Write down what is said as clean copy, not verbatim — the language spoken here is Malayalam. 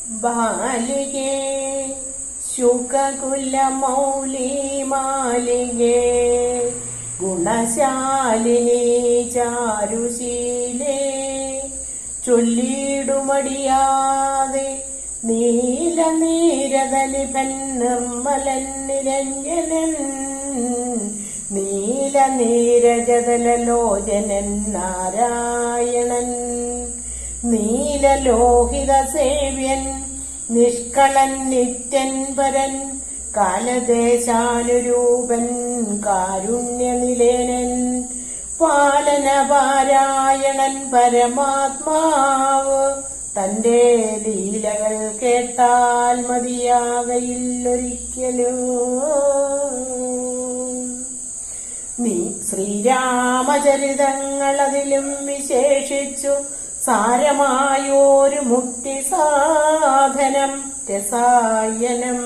ബാലികേ ശുകകുല മൗലി മാലികേ ഗുണശാലിനി ചാരുശീലേ ചൊല്ലിടുമടിയാതെ നീല നീരതലിപൻ നിർമ്മലൻ നിരഞ്ജനൻ നീല നീരജതലോചനൻ നാരായണൻ നീലലോഹിത സേവ്യൻ നിഷ്കളൻ നിത്യൻ പരൻ കാലദേശാനുരൂപൻ കാരുണ്യനിലേനൻ പാലനപാരായണൻ പരമാത്മാവ് തന്റെ ലീലകൾ കേട്ടാൽ മതിയാകയില്ലൊരിക്കലും. നീ ശ്രീരാമചരിതങ്ങളതിലും വിശേഷിച്ചു സാരമായോരു മുക്തി സാധനം രസായനം.